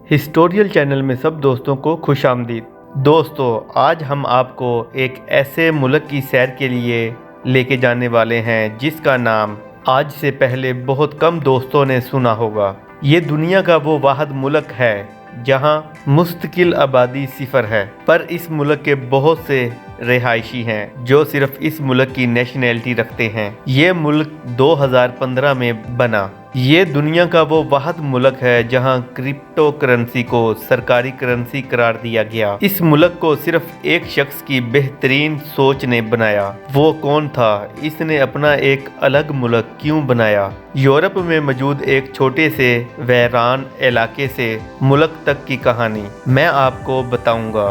हिस्टोरियल channel में सब दोस्तों को खुश आमदीद। दोस्तों, आज हम आपको एक ऐसे मुल्क की सैर के लिए लेके जाने वाले हैं जिसका नाम आज से पहले बहुत कम दोस्तों ने सुना होगा। ये दुनिया का वो वाहिद मुल्क है जहां मुस्तकिल आबादी सिफर है, पर इस मुल्क के बहुत से रिहायशी हैं जो सिर्फ इस मुल्क की नेशनैलिटी रखते हैं। ये मुल्क 2015 में बना। ये दुनिया का वो वाहिद मुल्क है जहां क्रिप्टो करेंसी को सरकारी करेंसी करार दिया गया। इस मुल्क को सिर्फ एक शख्स की बेहतरीन सोच ने बनाया। वो कौन था? इसने अपना एक अलग मुल्क क्यों बनाया? यूरोप में मौजूद एक छोटे से वीरान इलाके से मुल्क तक की कहानी मैं आपको बताऊंगा।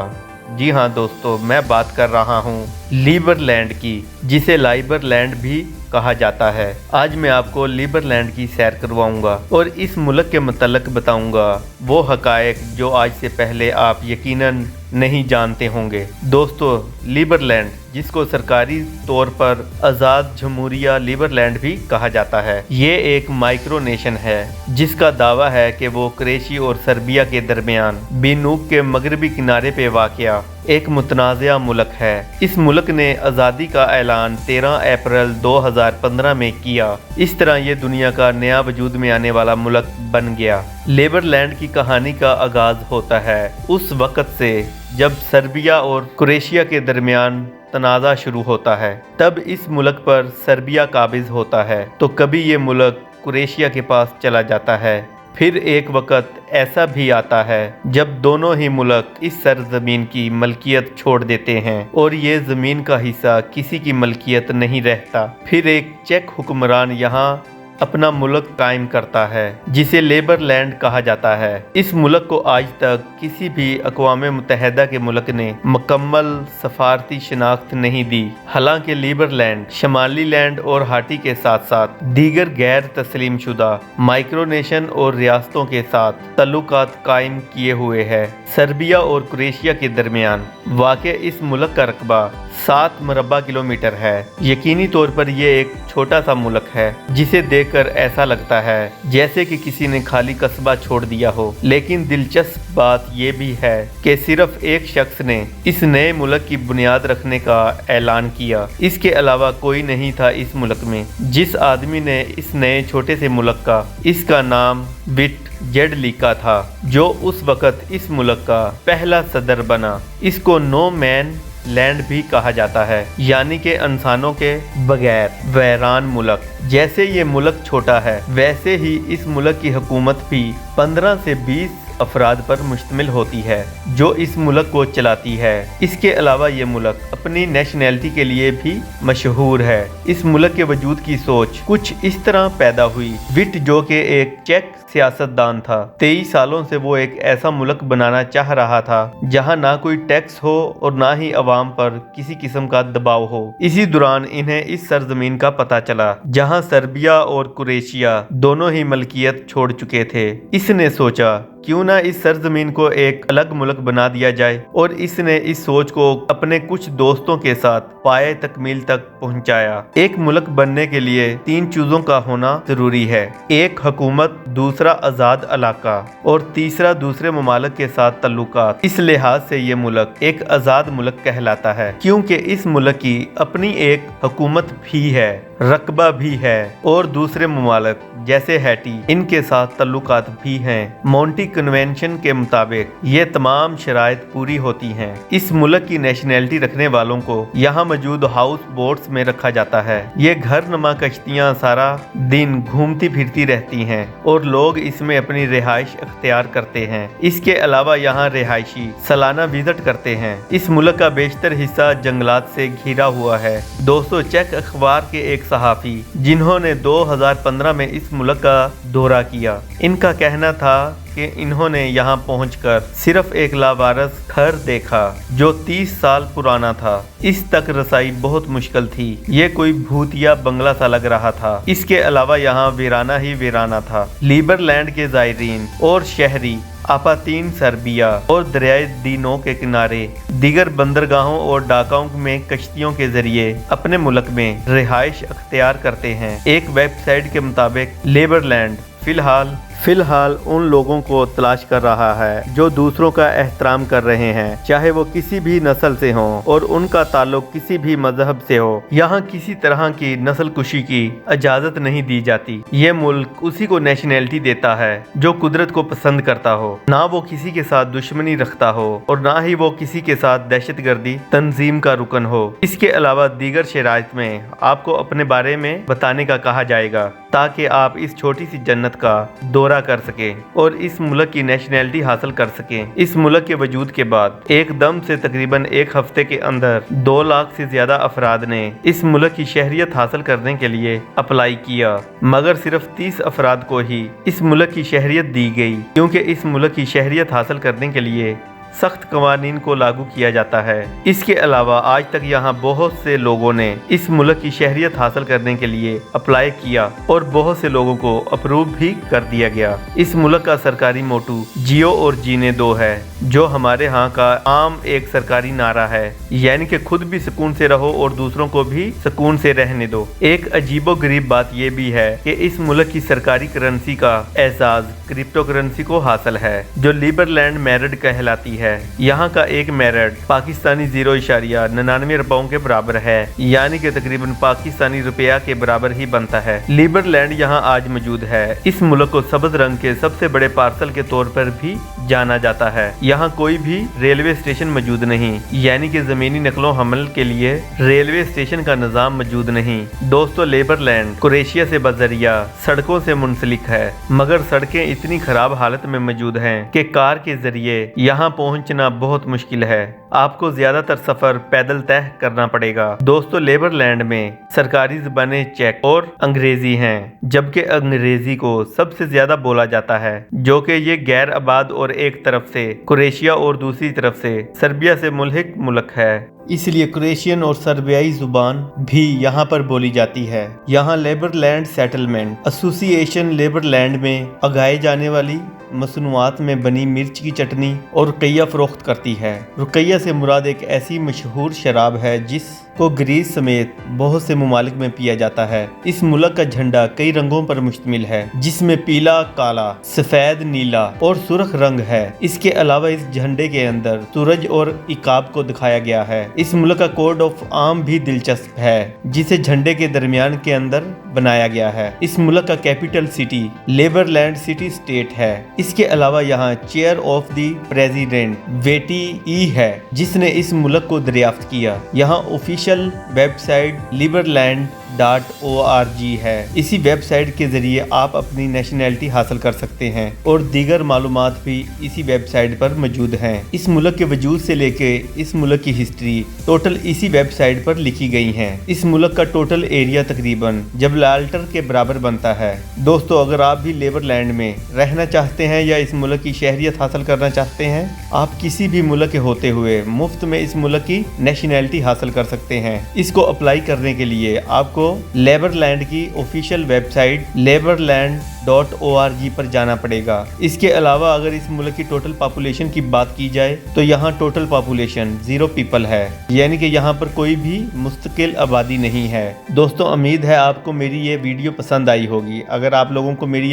जी हाँ दोस्तों, मैं बात कर रहा हूँ लीबरलैंड की, जिसे लाइबरलैंड भी कहा जाता है। आज मैं आपको लीबरलैंड की सैर करवाऊंगा और इस मुल्क के मुतल्लिक बताऊंगा वो हकायक जो आज से पहले आप यकीनन नहीं जानते होंगे। दोस्तों, लीबरलैंड, जिसको सरकारी तौर पर आज़ाद जमहूरिया लीबरलैंड भी कहा जाता है, ये एक माइक्रो नेशन है जिसका दावा है कि वो क्रोएशिया और सर्बिया के दरमियान बेनूक के मगरबी किनारे पे वाक़या एक मुतनाज़ा मुल्क है। इस मुल्क ने आज़ादी का ऐलान 13 अप्रैल 2015 में किया। इस तरह ये दुनिया का नया वजूद में आने वाला मुल्क बन गया। लीबरलैंड की कहानी का आगाज़ होता है उस वक़्त से जब सर्बिया और क्रोएशिया के दरमियान तनाज़ा शुरू होता है। तब इस मुल्क पर सर्बिया काबिज होता है तो कभी ये मुल्क क्रोएशिया के पास चला जाता है। फिर एक वक़्त ऐसा भी आता है जब दोनों ही मुल्क इस सरजमीन की मलकियत छोड़ देते हैं और ये ज़मीन का हिस्सा किसी की मलकियत नहीं रहता। फिर एक चेक हुक्मरान यहाँ अपना मुल्क कायम करता है जिसे लीबरलैंड कहा जाता है। इस मुल्क को आज तक किसी भी अक़वाम मुत्तहिदा के मुल्क ने मुकम्मल सफारती शनाख्त नहीं दी। हालांकि लीबरलैंड शमाली लैंड और हाटी के साथ साथ दीगर गैर तस्लीम शुदा माइक्रोनेशन और रियासतों के साथ तल्लुकात कायम किए हुए है। सर्बिया और क्रोएशिया के दरमियान वाक़ इस मुल्क का रकबा 7 मरबा किलोमीटर है। यकीनी तौर पर यह एक छोटा सा मुल्क है जिसे देखकर ऐसा लगता है जैसे कि किसी ने खाली कस्बा छोड़ दिया हो। लेकिन दिलचस्प बात यह भी है कि सिर्फ एक शख्स ने इस नए मुल्क की बुनियाद रखने का ऐलान किया। इसके अलावा कोई नहीं था इस मुल्क में। जिस आदमी ने इस नए छोटे से मुल्क का, इसका नाम विटजेडलिका था, जो उस वक़्त इस मुल्क का पहला सदर बना। इसको नो मैन लैंड भी कहा जाता है, यानी कि इंसानों के बगैर वीरान मुल्क। जैसे ये मुल्क छोटा है वैसे ही इस मुल्क की हुकूमत भी 15 से 20 अफराद पर मुश्तमिल होती है जो इस मुल्क को चलाती है। इसके अलावा ये मुल्क अपनी नेशनैलिटी के लिए भी मशहूर है। इस मुल्क के वजूद की सोच कुछ इस तरह पैदा हुई। विट, जो कि एक चेक सियासतदान था, 23 सालों से वो एक ऐसा मुल्क बनाना चाह रहा था जहां ना कोई टैक्स हो और ना ही अवाम पर किसी किस्म का दबाव हो। इसी दौरान इन्हें इस सरजमीन का पता चला जहां सर्बिया और क्रोएशिया दोनों ही मलकियत छोड़ चुके थे। इसने सोचा क्यों ना इस सरजमीन को एक अलग मुल्क बना दिया जाए और इसने इस सोच को अपने कुछ दोस्तों के साथ पाए तकमील तक पहुंचाया। एक मुल्क बनने के लिए 3 चीजों का होना जरूरी है। एक हुकूमत, दूसरा आज़ाद इलाका और तीसरा दूसरे ममालिक के साथ तल्लुकात। इस लिहाज से ये मुल्क एक आज़ाद मुल्क कहलाता है क्योंकि इस मुल्क की अपनी एक हुकूमत भी है, रकबा भी है और दूसरे ममालिक जैसे हैटी, इनके साथ तल्लुकात भी हैं। मॉन्टी कन्वेंशन के मुताबिक ये तमाम शराइत पूरी होती हैं। इस मुल्क की नेशनैलिटी रखने वालों को यहाँ मौजूद हाउस बोट्स में रखा जाता है। ये घर नुमा कश्तियाँ सारा दिन घूमती फिरती रहती हैं और लोग इसमें अपनी रिहाइश अख्तियार करते हैं। इसके अलावा यहाँ रिहायशी सालाना विजिट करते हैं। इस मुल्क का बेशतर हिस्सा जंगलात से घिरा हुआ है। दोस्तों, चेक अखबार के एक सहाफ़ी जिन्होंने 2015 में इस मुल्क का दौरा किया, इनका कहना था कि इन्होंने यहाँ पहुंचकर सिर्फ एक लावारस घर देखा जो 30 साल पुराना था। इस तक रसाई बहुत मुश्किल थी। ये कोई भूतिया बंगला सा लग रहा था। इसके अलावा यहाँ वीराना ही वीराना था। लीबरलैंड के ज़ायरीन और शहरी आपातीन सर्बिया और दरियाए दीनो के किनारे दीगर बंदरगाहों और डाकाओं में कश्तियों के जरिए अपने मुल्क में रिहाइश अख्तियार करते हैं। एक वेबसाइट के मुताबिक लीबरलैंड फिलहाल फी الحال उन लोगों को तलाश कर रहा है जो दूसरों का एहतराम कर रहे हैं, चाहे वो किसी भी नस्ल से हों और उनका ताल्लुक किसी भी मजहब से हो। यहाँ किसी तरह की नस्ल कुशी की इजाजत नहीं दी जाती। ये मुल्क उसी को नेशनैलिटी देता है जो कुदरत को पसंद करता हो, ना वो किसी के साथ दुश्मनी रखता हो और ना ही वो किसी के साथ दहशतगर्दी तंजीम का रुकन हो। इसके अलावा दीगर शराइत में आपको अपने बारे में बताने का कहा जाएगा ताकि आप इस छोटी सी जन्नत का दौरा कर सकें और इस मुल्क की नेशनैलिटी हासिल कर सकें। इस मुल्क के वजूद के बाद एकदम से तकरीबन एक हफ्ते के अंदर 2 लाख से ज्यादा अफराद ने इस मुल्क की शहरियत हासिल करने के लिए अप्लाई किया, मगर सिर्फ 30 अफराद को ही इस मुल्क की शहरियत दी गई, क्योंकि इस मुल्क की शहरियत हासिल करने के लिए सख्त कवानीन को लागू किया जाता है। इसके अलावा आज तक यहाँ बहुत से लोगों ने इस मुल्क की शहरियत हासिल करने के लिए अप्लाई किया और बहुत से लोगों को अप्रूव भी कर दिया गया। इस मुल्क का सरकारी मोटू जियो और जीने दो है, जो हमारे यहाँ का आम एक सरकारी नारा है, यानी कि खुद भी सुकून से रहो और दूसरों को भी सुकून से रहने दो। एक अजीबो गरीब बात यह भी है कि इस मुल्क की सरकारी करेंसी का एजाज क्रिप्टो करेंसी को हासिल है, जो लीबरलैंड मेरिट कहलाती है। यहाँ का एक मेरिट पाकिस्तानी 0.99 रुपयों के बराबर है, यानी कि तकरीबन पाकिस्तानी रुपया के बराबर ही बनता है। लीबरलैंड यहाँ आज मौजूद है। इस मुल्क को सब्ज रंग के सबसे बड़े पार्सल के तौर पर भी जाना जाता है। यहाँ कोई भी रेलवे स्टेशन मौजूद नहीं, यानी कि जमीनी नकलो हमल के लिए रेलवे स्टेशन का निज़ाम मौजूद नहीं। दोस्तों, लीबरलैंड क्रोएशिया से बजरिया सड़कों से मुंसलिक है, मगर सड़कें इतनी खराब हालत में मौजूद हैं कि कार के जरिए यहाँ पहुँचना बहुत मुश्किल है। आपको ज्यादातर सफर पैदल तय करना पड़ेगा। दोस्तों, लीबरलैंड में सरकारी ज़बानें चेक और अंग्रेजी हैं, जबकि अंग्रेजी को सबसे ज्यादा बोला जाता है, जो कि ये गैर आबाद और एक तरफ से क्रोएशिया और दूसरी तरफ से सर्बिया से मुल्हिक मुल्क है, इसलिए क्रोएशियन और सर्बियाई जुबान भी यहाँ पर बोली जाती है। यहाँ लीबरलैंड सेटलमेंट एसोसिएशन लीबरलैंड में उगाए जाने वाली मसनूआत में बनी मिर्च की चटनी और रुकैया फरोख्त करती है। रुकैया से मुराद एक ऐसी मशहूर शराब है जिसको ग्रीस समेत बहुत से ममालिक में पिया जाता है। इस मुल्क का झंडा कई रंगों पर मुश्तमिल है, जिसमें पीला, काला, सफेद, नीला और सुर्ख रंग है। इसके अलावा इस झंडे के अंदर सूरज और इकाब को दिखाया गया है। इस मुल्क का कोड ऑफ आर्म भी दिलचस्प है, जिसे झंडे के दरमियान के अंदर बनाया गया है। इस मुल्क का कैपिटल सिटी लीबरलैंड सिटी स्टेट है। इसके अलावा यहाँ चेयर ऑफ द प्रेसिडेंट वेटी ई है, जिसने इस मुल्क को दरियाफ्त किया। यहाँ ऑफिशियल वेबसाइट liberland.org है। इसी वेबसाइट के जरिए आप अपनी नेशनैलिटी हासिल कर सकते हैं और दीगर मालूमात भी इसी वेबसाइट पर मौजूद हैं। इस मुल्क के वजूद से लेके इस मुल्क की हिस्ट्री टोटल इसी वेबसाइट पर लिखी गई हैं। इस मुल्क का टोटल एरिया तकरीबन जबलाल्टर के बराबर बनता है। दोस्तों, अगर आप भी लीबरलैंड में रहना चाहते हैं या इस मुल्क की शहरियत हासिल करना चाहते हैं, आप किसी भी मुल्क के होते हुए मुफ्त में इस मुल्क की नेशनैलिटी हासिल कर सकते हैं। इसको अप्लाई करने के लिए आपको लीबरलैंड की ऑफिशियल वेबसाइट liberland.org पर जाना पड़ेगा। इसके अलावा अगर इस मुल्क की टोटल पॉपुलेशन की बात की जाए तो यहाँ टोटल पॉपुलेशन 0 पीपल है, यानी कि यहाँ पर कोई भी मुस्तकिल आबादी नहीं है। दोस्तों, उम्मीद है आपको मेरी ये वीडियो पसंद आई होगी। अगर आप लोगों को मेरी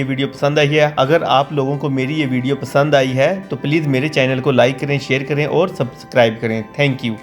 ये वीडियो पसंद आई है तो प्लीज़ मेरे चैनल को लाइक करें, शेयर करें और सब्सक्राइब करें। Thank you.